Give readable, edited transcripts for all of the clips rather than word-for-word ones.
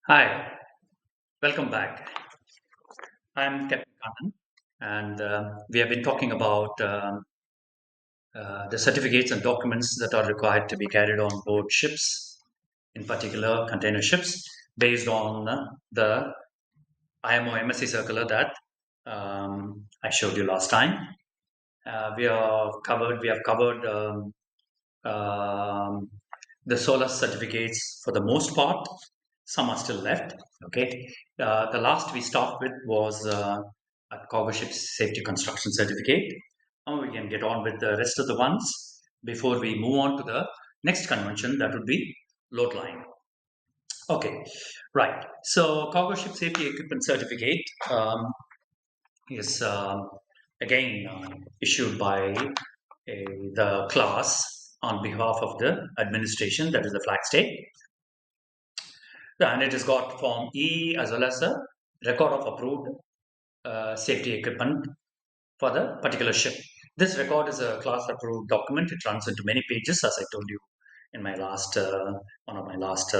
Hi, welcome back. I'm Captain Kannan, and we have been talking about the certificates and documents that are required to be carried on board ships, in particular container ships, based on the IMO MSC circular that I showed you last time. We have covered um, the SOLAS certificates for the most part. Some are still left. Okay. The last we stopped with was a cargo ship safety construction certificate. Now we can get on with the rest of the ones before we move on to the next convention, that would be load line. Okay, right. So cargo ship safety equipment certificate is again issued by the class on behalf of the administration, that is the flag state, and it has got Form E as well as a record of approved safety equipment for the particular ship. This record is a class approved document. It runs into many pages, as I told you in my last one of my last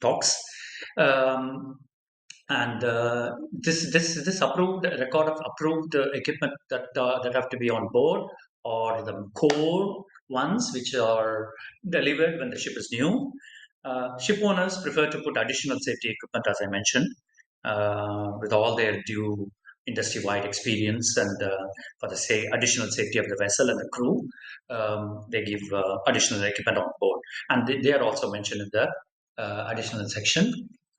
talks. Um, and this approved record of approved equipment that have to be on board, or the core ones which are delivered when the ship is new. Ship owners prefer to put additional safety equipment, as I mentioned, with all their due industry-wide experience, and for the additional safety of the vessel and the crew, they give additional equipment on board, and they are also mentioned in the additional section,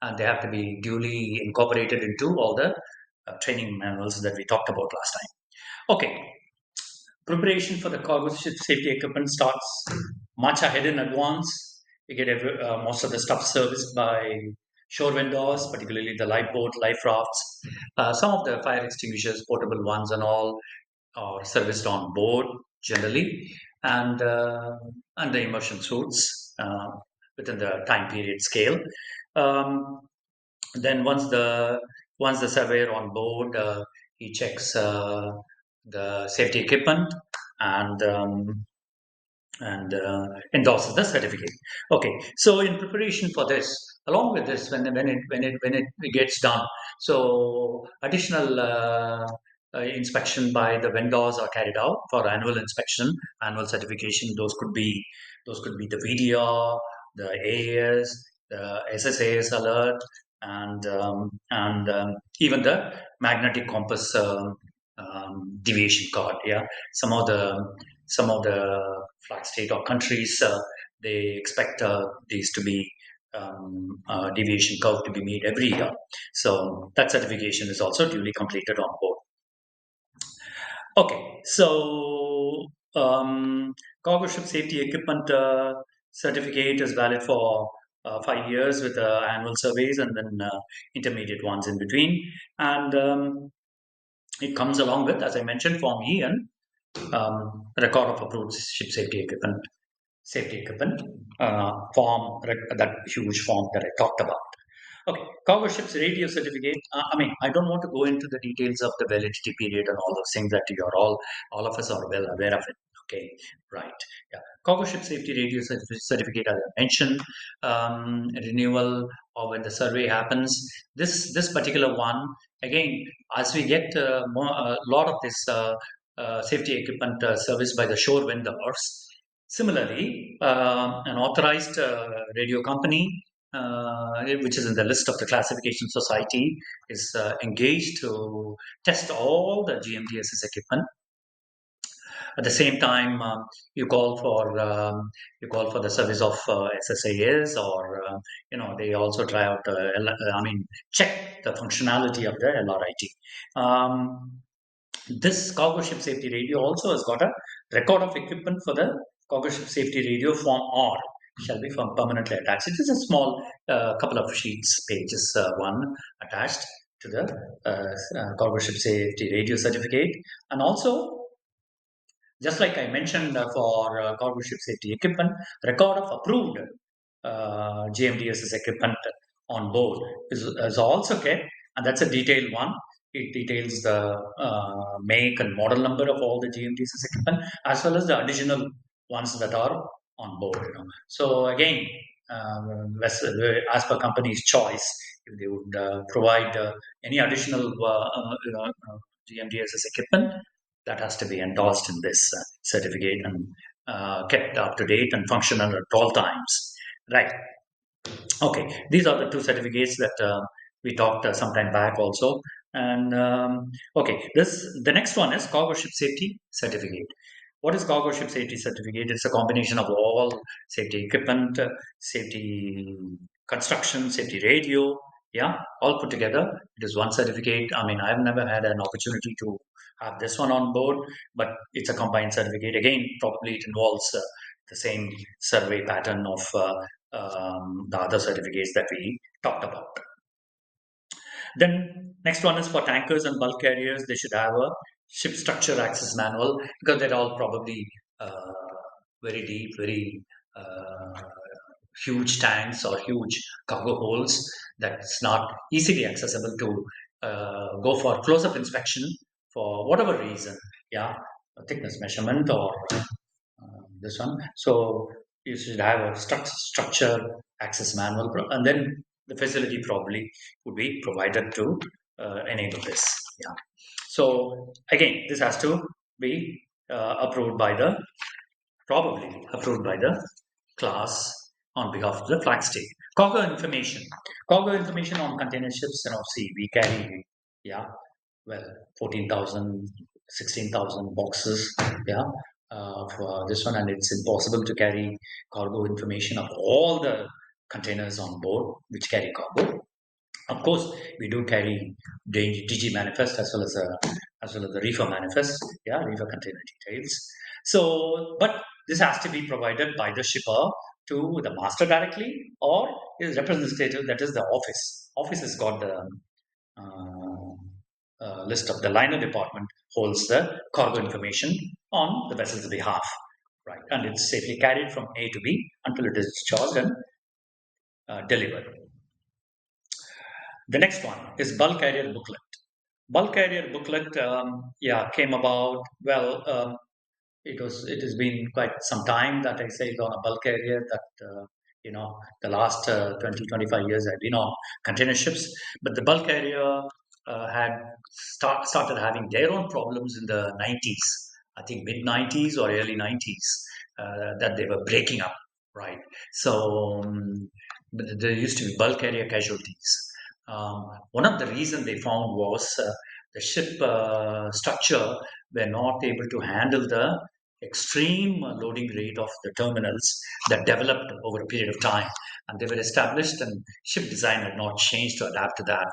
and they have to be duly incorporated into all the training manuals that we talked about last time. Okay, preparation for the cargo ship safety equipment starts much ahead in advance. We get most of the stuff serviced by shore vendors, particularly the lifeboat, life rafts. Some of the fire extinguishers, portable ones, and all are serviced on board generally, and and the immersion suits within the time period scale. Um, then once the surveyor on board, he checks the safety equipment and endorses the certificate. Okay, so in preparation for this, along with this, when it gets done, so additional inspection by the vendors are carried out for annual inspection, annual certification. Those could be the VDR, the AAS, the SSAS alert, and even the magnetic compass deviation card. Yeah, some of the some of the flag state or countries, they expect these to be deviation curve to be made every year. So that certification is also duly completed on board. Okay, so cargo ship safety equipment certificate is valid for 5 years with annual surveys, and then intermediate ones in between. And it comes along with, as I mentioned, Form E and record of approved ship safety equipment form, that huge form that I talked about. Okay, cargo ship's radio certificate. I don't want to go into the details of the validity period and all those things that all of us are well aware of it. Okay, right. Yeah, cargo ship safety radio certificate, as I mentioned, renewal or when the survey happens. This particular one, again, as we get a lot of this safety equipment serviced by the shore vendors. Similarly, an authorized radio company, which is in the list of the classification society, is engaged to test all the GMDSS equipment. At the same time, you call for the service of SSAs, or they also try out. Check the functionality of the LRIT. This cargo ship safety radio also has got a record of equipment for the cargo ship safety radio Form R, shall be permanently attached. It is a small couple of sheets, pages, one attached to the cargo ship safety radio certificate. And also, just like I mentioned, for cargo ship safety equipment, record of approved GMDSS equipment on board is also kept, and that's a detailed one. It details the make and model number of all the GMDSS equipment, as well as the additional ones that are on board. So again, as per company's choice, if they would provide any additional GMDSS equipment, that has to be endorsed in this certificate and kept up to date and functional at all times. Right. Okay, these are the two certificates that we talked some time back also. And okay, the next one is cargo ship safety certificate. What is cargo ship safety certificate? It's a combination of all safety equipment, safety construction, safety radio, yeah, all put together. It is one certificate. I mean, I've never had an opportunity to have this one on board, but it's a combined certificate. Again, probably it involves the same survey pattern of the other certificates that we talked about. Then next one is for tankers and bulk carriers. They should have a ship structure access manual because they're all probably very deep, very huge tanks or huge cargo holds that's not easily accessible to go for close-up inspection for whatever reason. Yeah, a thickness measurement or this one. So you should have a structure access manual, and then the facility probably would be provided to enable this. Yeah. So again, this has to be approved by the class on behalf of the flag state. Cargo information. Cargo information on container ships. See, we carry, yeah, well, 14,000, 16,000 boxes, yeah, for this one, and it's impossible to carry cargo information of all the containers on board which carry cargo. Of course, we do carry DG manifest as well as the reefer manifest, yeah, reefer container details. So, but this has to be provided by the shipper to the master directly or his representative, that is the office. Office has got the list of the liner department holds the cargo information on the vessel's behalf, right? And it's safely carried from A to B until it is discharged and delivered. The next one is bulk carrier booklet. Bulk carrier booklet, came about. Well, it has been quite some time that I sailed on a bulk carrier. That the last 20-25 years I've been on container ships, but the bulk carrier had started having their own problems in the 90s. I think mid 90s or early 90s that they were breaking up, right? So there used to be bulk carrier casualties. One of the reasons they found was the ship structure were not able to handle the extreme loading rate of the terminals that developed over a period of time, and they were established, and ship design had not changed to adapt to that.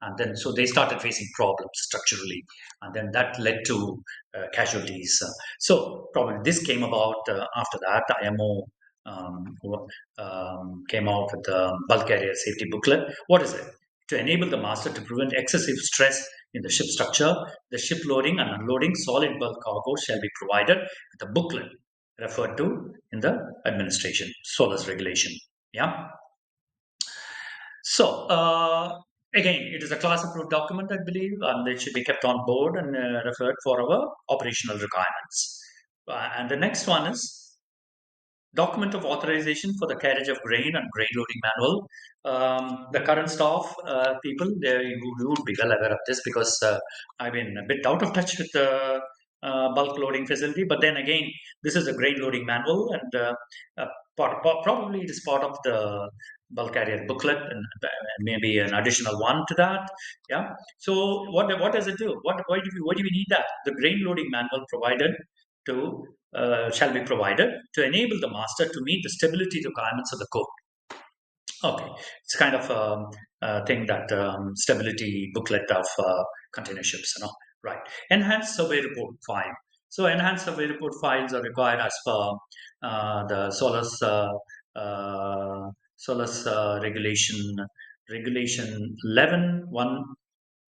And then so they started facing problems structurally, and then that led to casualties. So probably this came about after that. IMO came out with the bulk carrier safety booklet. What is it? To enable the master to prevent excessive stress in the ship structure, the ship loading and unloading solid bulk cargo shall be provided with a booklet referred to in the administration SOLAS regulation. Yeah. So again, it is a class approved document, I believe, and it should be kept on board and referred for our operational requirements. And the next one is document of authorization for the carriage of grain and grain loading manual. The current staff people, they would be well aware of this because I've been a bit out of touch with the bulk loading facility. But then again, this is a grain loading manual, and probably it is part of the bulk carrier booklet, and maybe an additional one to that. Yeah. So what does it do? Why do we need that? The grain loading manual provided to shall be provided to enable the master to meet the stability requirements of the code. Okay, it's kind of a thing that stability booklet of container ships, right? Enhanced survey report file. So enhanced survey report files are required as per the SOLAS regulation 11.1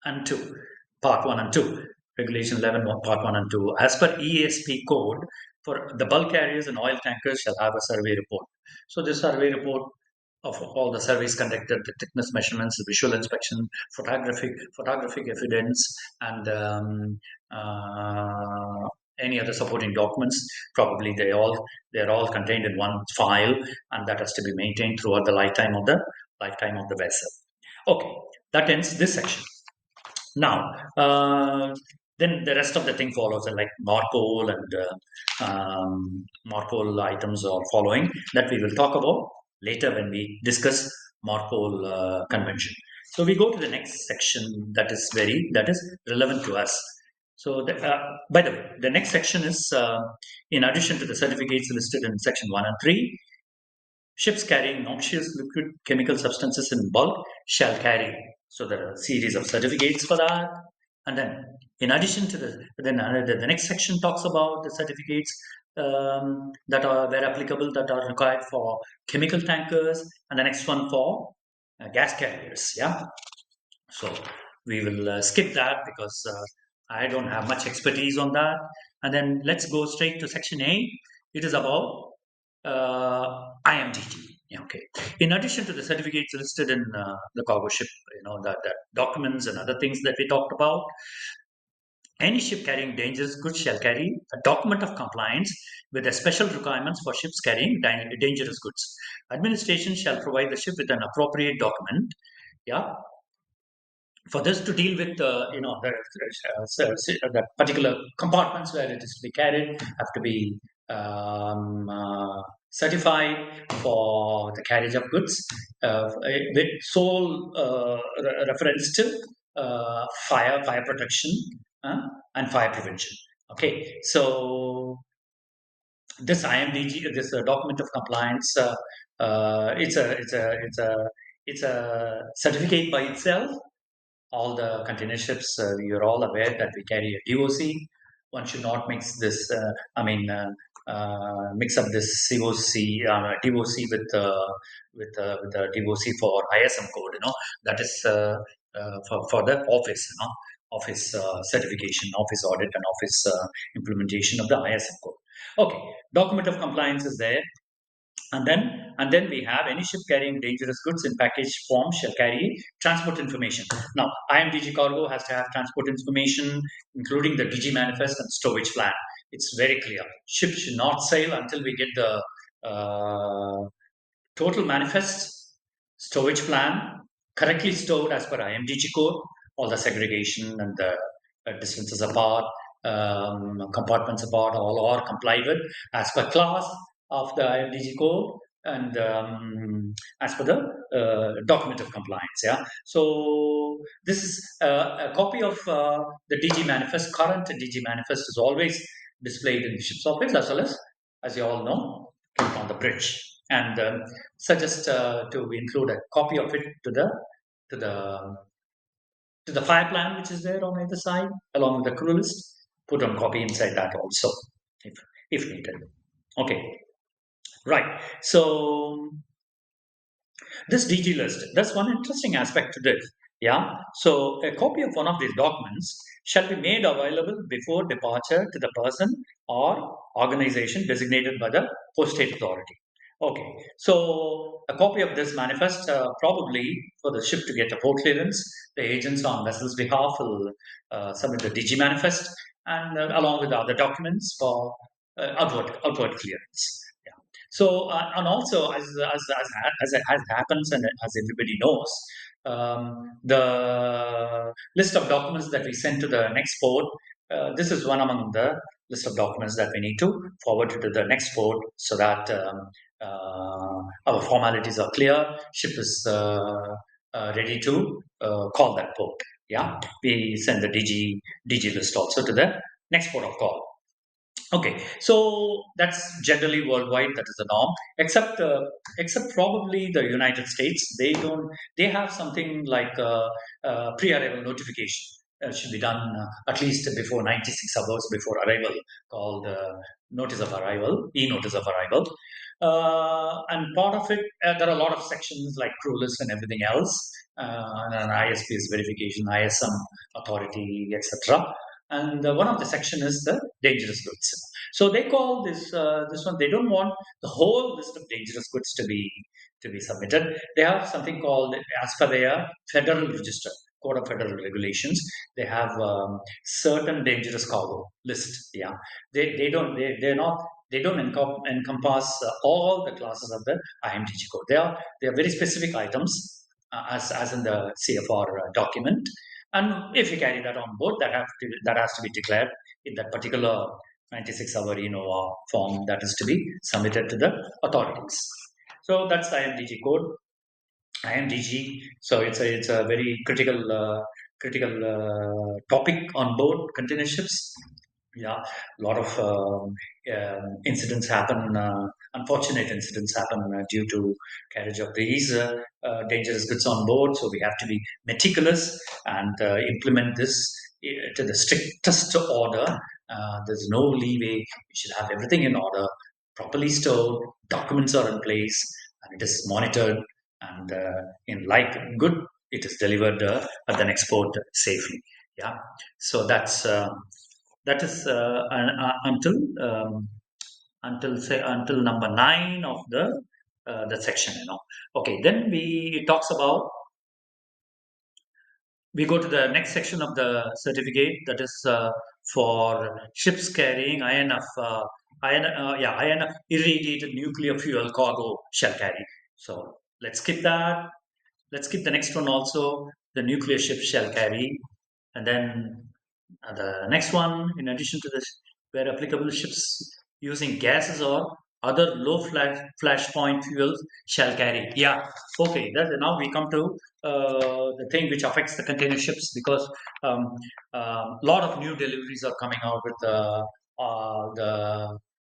and 2, part 1 and 2. Regulation 11, part 1 and 2. As per ESP code, for the bulk carriers and oil tankers shall have a survey report. So this survey report of all the surveys conducted, the thickness measurements, the visual inspection, photographic evidence, and any other supporting documents. Probably they're all contained in one file, and that has to be maintained throughout the lifetime of the vessel. Okay, that ends this section. Now, then the rest of the thing follows, like Marpol and Marpol items are following that we will talk about later when we discuss Marpol convention. So we go to the next section that is relevant to us. So, by the way, the next section is in addition to the certificates listed in section 1 and 3. Ships carrying noxious liquid chemical substances in bulk shall carry. So there are a series of certificates for that. And then, in addition to the next section talks about the certificates that are where applicable that are required for chemical tankers, and the next one for gas carriers. Yeah. So we will skip that because I don't have much expertise on that. And then let's go straight to section A. It is about IMDG. Yeah, okay. In addition to the certificates listed in the cargo ship, the documents and other things that we talked about, any ship carrying dangerous goods shall carry a document of compliance with the special requirements for ships carrying dangerous goods. Administration shall provide the ship with an appropriate document. Yeah, for this to deal with the particular compartments where it is to be carried have to be certified for the carriage of goods with sole reference to fire protection and fire prevention. Okay, so this IMDG, this document of compliance, it's a certificate by itself. All the container ships, you're all aware that we carry a DOC. One should not mix this, mix up this COC, DOC with the DOC for ISM code, that is for the office certification, office audit, and office implementation of the ISM code. Okay, document of compliance is there. And then we have any ship carrying dangerous goods in package form shall carry transport information. Now, IMDG cargo has to have transport information, including the DG manifest and stowage plan. It's very clear. Ship should not sail until we get the total manifest, stowage plan, correctly stored as per IMDG code, all the segregation and the distances apart, compartments apart, all are complied with as per class of the IMDG code and as per the document of compliance. Yeah. So this is a copy of the DG manifest. Current DG manifest is always displayed in the ship's office as you all know, on the bridge. And suggest to include a copy of it to the fire plan which is there on either side along with the crew list. Put on copy inside that also if needed. Okay, right. So this DG list, that's one interesting aspect to this. Yeah. So a copy of one of these documents shall be made available before departure to the person or organization designated by the postate authority. Okay. So a copy of this manifest, probably for the ship to get a port clearance, the agents on vessel's behalf will submit the DG manifest and along with the other documents for outward clearance. So, and also, as happens and as everybody knows, the list of documents that we send to the next port, this is one among the list of documents that we need to forward to the next port so that our formalities are clear, ship is ready to call that port. Yeah, we send the DG list also to the next port of call. Okay, so that's generally worldwide. That is the norm, except probably the United States. They have something like pre-arrival notification. Should be done at least before 96 hours before arrival, called notice of arrival, e-notice of arrival. And part of it, there are a lot of sections like crew list and everything else, and ISPS verification, ISM authority, etc. And one of the section is the dangerous goods. So they call this one. They don't want the whole list of dangerous goods to be submitted. They have something called, as per their Federal Register, Code of Federal Regulations. They have certain dangerous cargo list. Yeah, they don't encompass all the classes of the IMDG code. They are very specific items, as in the CFR document. And if you carry that on board, that has to be declared in that particular 96-hour form that is to be submitted to the authorities. So that's the IMDG code. IMDG. So it's a very critical topic on board container ships. Yeah, a lot of incidents happen. Unfortunate incidents happen due to carriage of these dangerous goods on board. So we have to be meticulous and implement this to the strictest order. There's no leeway. We should have everything in order, properly stored. Documents are in place, and it is monitored. And in like good, it is delivered at the next port safely. Yeah. So that is until number 9 of the section. Okay, then it talks about, we go to the next section of the certificate, that is for ships carrying INF irradiated nuclear fuel cargo shall carry. So let's skip that. Let's skip the next one also. The nuclear ship shall carry. And then the next one, in addition to this, where applicable, ships using gases or other low flash point fuels shall carry. Yeah, okay. Now we come to the thing which affects the container ships, because a lot of new deliveries are coming out with the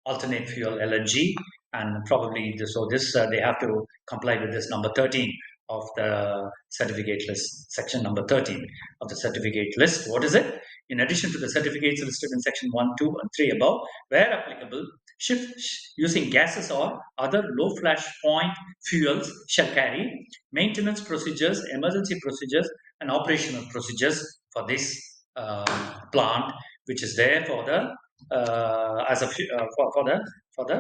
alternate fuel LNG, and probably they have to comply with this number 13 of the certificate list, section number 13 of the certificate list. What is it? In addition to the certificates listed in section 1, 2, and 3 above, where applicable, ships using gases or other low flash point fuels shall carry maintenance procedures, emergency procedures, and operational procedures for this plant, which is there for the as a for the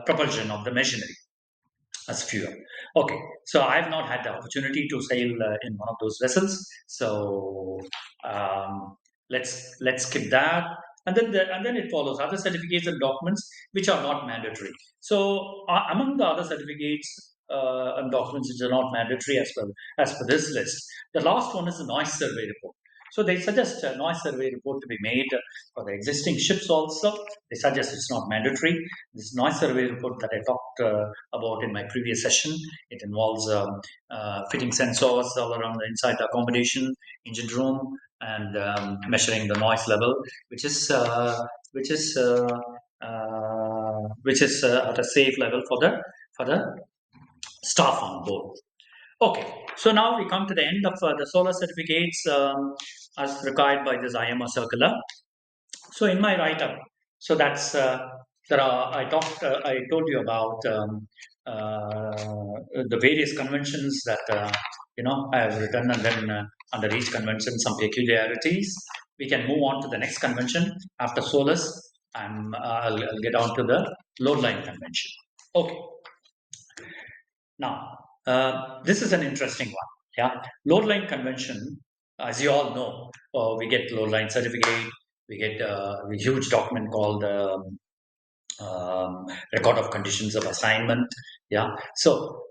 propulsion of the machinery as fuel. Okay, so I have not had the opportunity to sail in one of those vessels, so let's skip that. And then it follows other certificates and documents which are not mandatory. So among the other certificates and documents which are not mandatory as per this list, the last one is the noise survey report. So they suggest a noise survey report to be made for the existing ships also. They suggest it's not mandatory. This noise survey report that I talked about in my previous session, it involves fitting sensors all around the inside the accommodation, engine room, and measuring the noise level, which is at a safe level for the staff on board. Okay, so now we come to the end of the SOLAS certificates as required by this IMO circular. So in my write-up, so that's I told you about the various conventions that I have written, and then under each convention some peculiarities. We can move on to the next convention after SOLAS, and I'll get on to the load line convention. Okay. Now, this is an interesting one. Yeah, load line convention, as you all know, we get load line certificate. We get a huge document called record of conditions of assignment. Yeah. So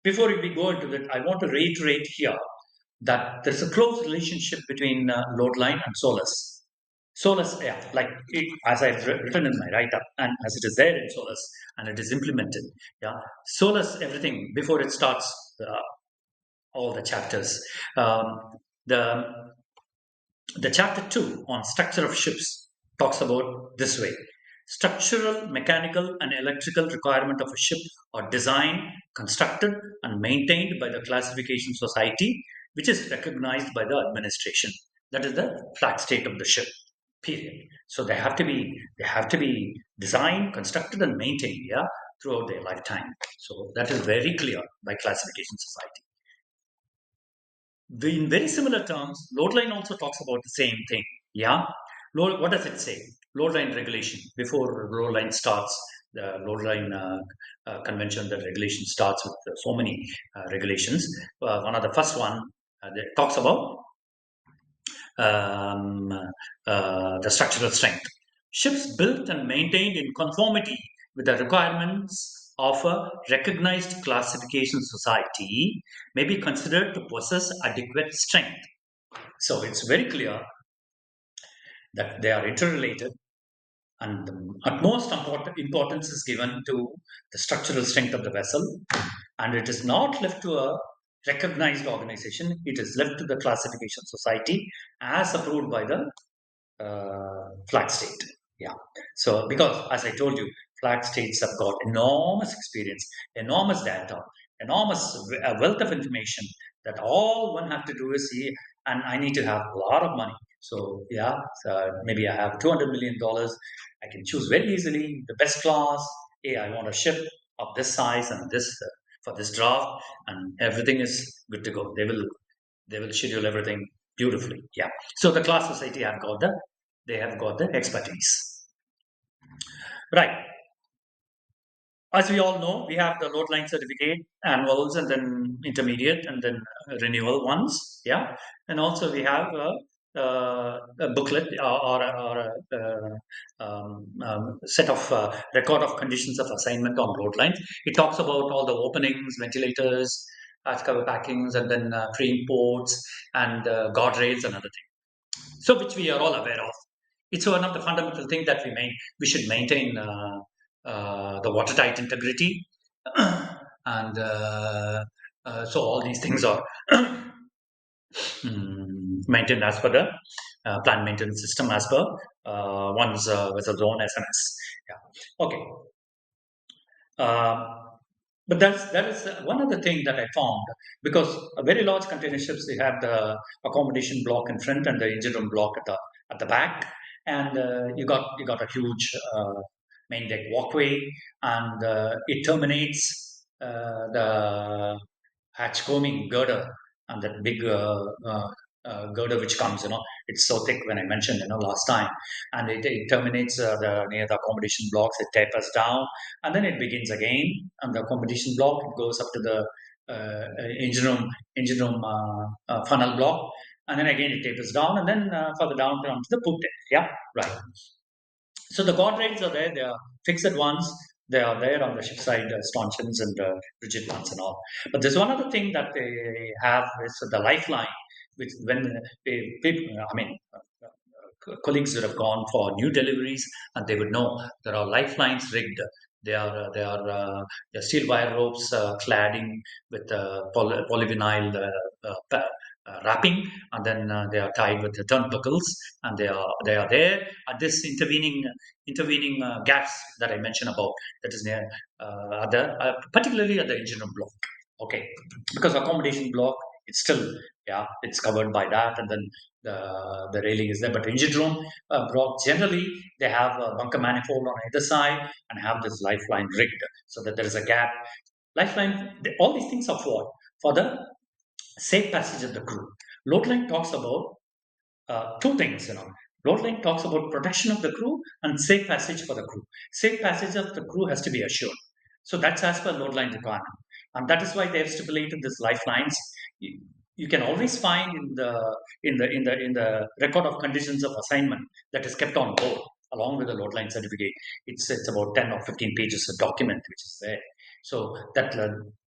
before we go into that, I want to reiterate here that there is a close relationship between load line and SOLAS. SOLAS, yeah, like as I've written in my write-up, and as it is there in SOLAS, and it is implemented. Yeah, SOLAS, everything before it starts, all the chapters. The chapter 2 on structure of ships talks about this way: structural, mechanical, and electrical requirement of a ship are designed, constructed, and maintained by the classification society, which is recognized by the administration. That is the flag state of the ship. Period. So they have to be designed, constructed, and maintained, yeah, throughout their lifetime. So that is very clear by classification society. In very similar terms, load line also talks about the same thing. Yeah, what does it say? Load line regulation. Before load line starts, the load line convention, the regulation starts with so many regulations. One of the first one that talks about the structural strength. Ships built and maintained in conformity with the requirements of a recognized classification society may be considered to possess adequate strength. So it's very clear that they are interrelated, and the utmost importance is given to the structural strength of the vessel, and it is not left to a recognized organization, it is left to the classification society as approved by the flag state. Yeah. So, because as I told you, flag states have got enormous experience, enormous data, enormous wealth of information that all one have to do is see, and I need to have a lot of money. So, yeah, so maybe I have $200 million. I can choose very easily the best class. Hey, I want a ship of this size and this for this draft, and everything is good to go. They will schedule everything beautifully. Yeah. So the class society have got the expertise. Right. As we all know, we have the load line certificate, annuals, and then intermediate, and then renewal ones. Yeah. And also we have a booklet or a set of record of conditions of assignment on load lines. It talks about all the openings, ventilators, cover packings, and then pre-imports and guardrails and other things. So which we are all aware of. It's one of the fundamental things that we should maintain the watertight integrity, and so all these things are maintained as per the plant maintenance system as per one's vessel zone SMS. Yeah. Okay. Uh, but that is one other thing that I found, because a very large container ships, they have the accommodation block in front and the engine room block at the back, and you got a huge main deck walkway, and it terminates the hatch combing girder, and that big girder which comes, it's so thick when I mentioned, last time, and it terminates near the accommodation blocks. It tapers down, and then it begins again. And the accommodation block, it goes up to the engine room funnel block, and then again it tapers down, and then further down comes the poop deck. Yeah, right. So the guardrails are there. They are fixed ones. They are there on the ship side stanchions and rigid ones and all. But there's one other thing that they have is the lifeline, which when people, I mean, colleagues would have gone for new deliveries, and they would know there are lifelines rigged. They're steel wire ropes cladding with polyvinyl wrapping, and then they are tied with the turnbuckles, and they are there at this intervening gaps that I mentioned about. That is near particularly at the engine room block. Okay, because accommodation block, it's still, yeah, it's covered by that, and then the railing is there. But engine room block, generally they have a bunker manifold on either side and have this lifeline rigged so that there is a gap. Lifeline, all these things are for the safe passage of the crew. Load line talks about two things. Load line talks about protection of the crew and safe passage for the crew. Safe passage of the crew has to be assured. So that's as per load line requirement, and that is why they have stipulated these lifelines. You can always find in the record of conditions of assignment that is kept on board along with the load line certificate. It's about 10 or 15 pages of document which is there. So that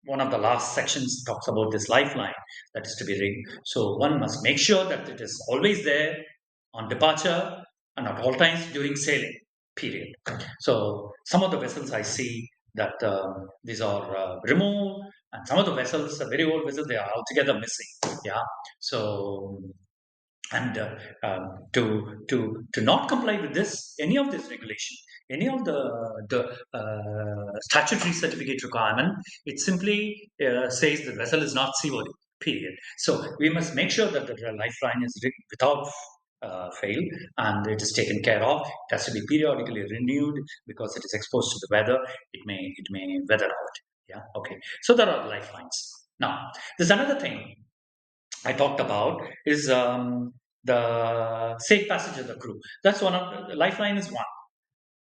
one of the last sections talks about this lifeline that is to be rigged. So one must make sure that it is always there on departure and at all times during sailing period. So some of the vessels I see that these are removed, and some of the vessels, very old vessels, they are altogether missing. Yeah. So, and to not comply with this, any of this regulation, any of the statutory certificate requirement, it simply says the vessel is not seaworthy. Period. So we must make sure that the lifeline is rigged without fail, and it is taken care of. It has to be periodically renewed because it is exposed to the weather. It may weather out. Yeah. Okay. So there are lifelines. Now, there's another thing I talked about is the safe passage of the crew. That's one of the lifeline is one.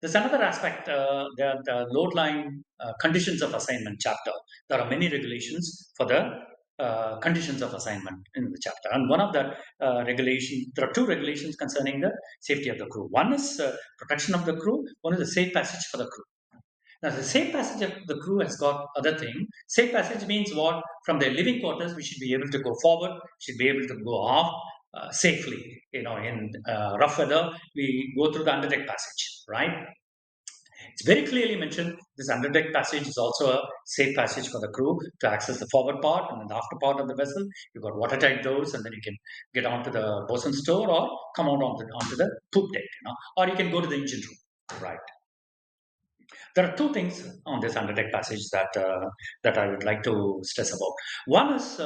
There's another aspect, the load line conditions of assignment chapter. There are many regulations for the conditions of assignment in the chapter. And one of the regulations, there are two regulations concerning the safety of the crew. One is protection of the crew, one is the safe passage for the crew. Now, the safe passage of the crew has got other thing. Safe passage means what? From their living quarters, we should be able to go forward, should be able to go off safely. In rough weather, we go through the underdeck passage, right? It's very clearly mentioned this underdeck passage is also a safe passage for the crew to access the forward part and then the after part of the vessel. You've got watertight doors, and then you can get onto the bosun's door or come out onto the poop deck, or you can go to the engine room, right? There are two things on this underdeck passage that I would like to stress about. One is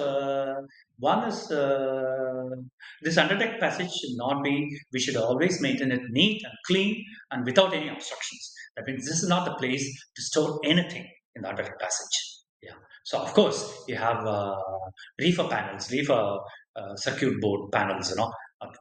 this underdeck passage should not be. We should always maintain it neat and clean and without any obstructions. That means this is not the place to store anything in the underdeck passage. Yeah. So of course you have reefer panels, reefer circuit board panels,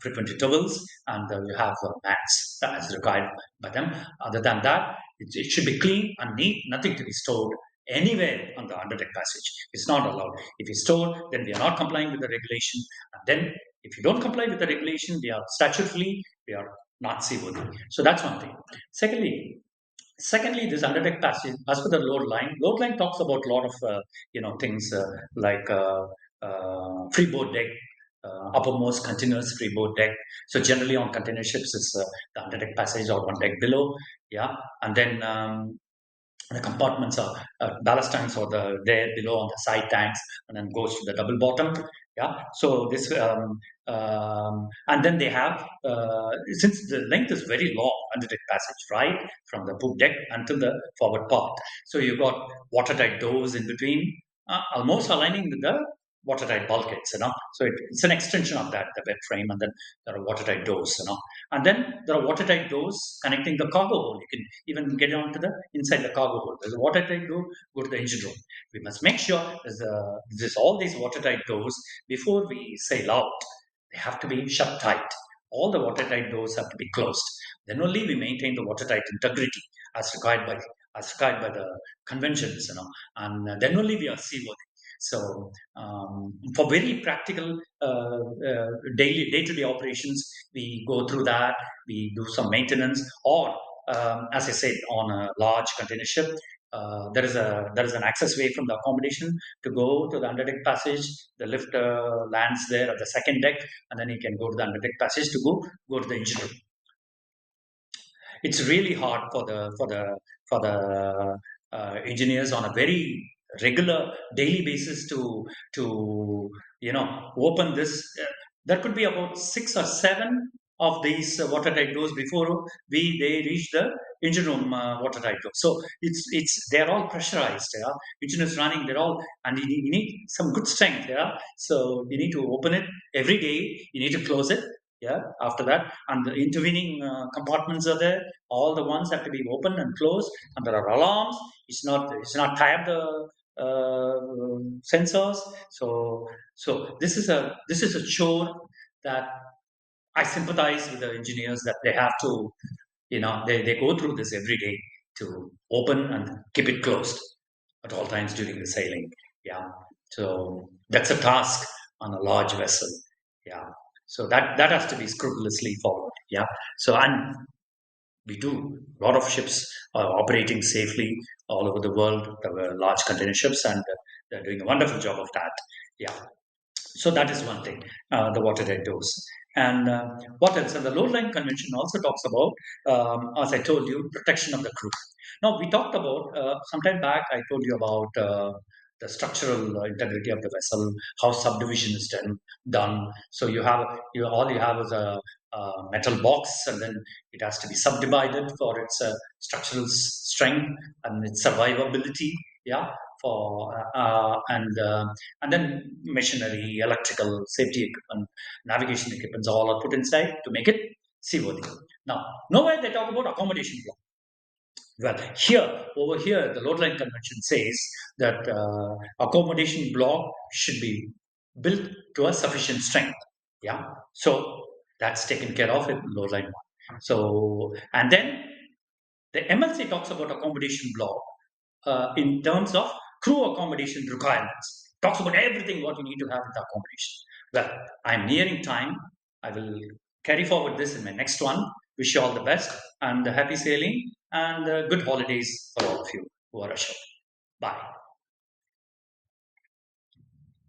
frequent intervals, and you have mats as required by them. Other than that, it should be clean and neat, nothing to be stored anywhere on the underdeck passage. It's not allowed. If you store, then we are not complying with the regulation. And then, if you don't comply with the regulation, we are statutorily, we are not seaworthy. So that's one thing. Secondly, this underdeck passage, as per the load line talks about a lot of things like freeboard deck, uppermost continuous freeboard deck. So generally on container ships, it's the underdeck passage or one deck below, yeah, and then the compartments are ballast tanks or there below on the side tanks, and then goes to the double bottom. Yeah. So this and then they have since the length is very long under deck passage, right, from the poop deck until the forward part. So you've got watertight doors in between, almost aligning with the watertight bulkheads. So it's an extension of that, the bed frame, and then there are watertight doors. And then there are watertight doors connecting the cargo hold. You can even get onto the inside the cargo hold. There's a watertight door, go to the engine room. We must make sure there's all these watertight doors before we sail out. They have to be shut tight. All the watertight doors have to be closed. Then only we maintain the watertight integrity as required by the conventions, and then only we are seaworthy. So, for very practical day-to-day operations, we go through that. We do some maintenance, or as I said, on a large container ship, there is an access way from the accommodation to go to the underdeck passage. The lift lands there at the second deck, and then you can go to the underdeck passage to go to the engine room. It's really hard for the engineers on a very regular daily basis to open this. There could be about 6 or 7 of these watertight doors before they reach the engine room watertight door. So they're all pressurized. Yeah, engine is running. They're all, and you need some good strength. Yeah, so you need to open it every day. You need to close it. Yeah, after that, and the intervening compartments are there. All the ones have to be open and closed, and there are alarms. It's not tied the sensors. So this is a chore that I sympathize with the engineers, that they have to, they go through this every day to open and keep it closed at all times during the sailing. Yeah. So that's a task on a large vessel. Yeah. So that has to be scrupulously followed. Yeah. So, and we do a lot of ships are operating safely all over the world. There were large container ships, and they're doing a wonderful job of that. Yeah. So that is one thing, the watertight doors. And what else? And the load line convention also talks about, as I told you, protection of the crew. Now we talked about sometime back. I told you about the structural integrity of the vessel, how subdivision is done. So all you have is a metal box, and then it has to be subdivided for its structural strength and its survivability. Yeah, for and then machinery, electrical, safety equipment, navigation equipments, all are put inside to make it seaworthy. Now, nowhere they talk about accommodation block. Well, over here, the load line convention says that accommodation block should be built to a sufficient strength. Yeah, so that's taken care of in load line one. So, and then the MLC talks about accommodation block in terms of crew accommodation requirements. Talks about everything what you need to have in the accommodation. Well, I'm nearing time. I will carry forward this in my next one. Wish you all the best and happy sailing. and good holidays for all of you who are ashore. Bye.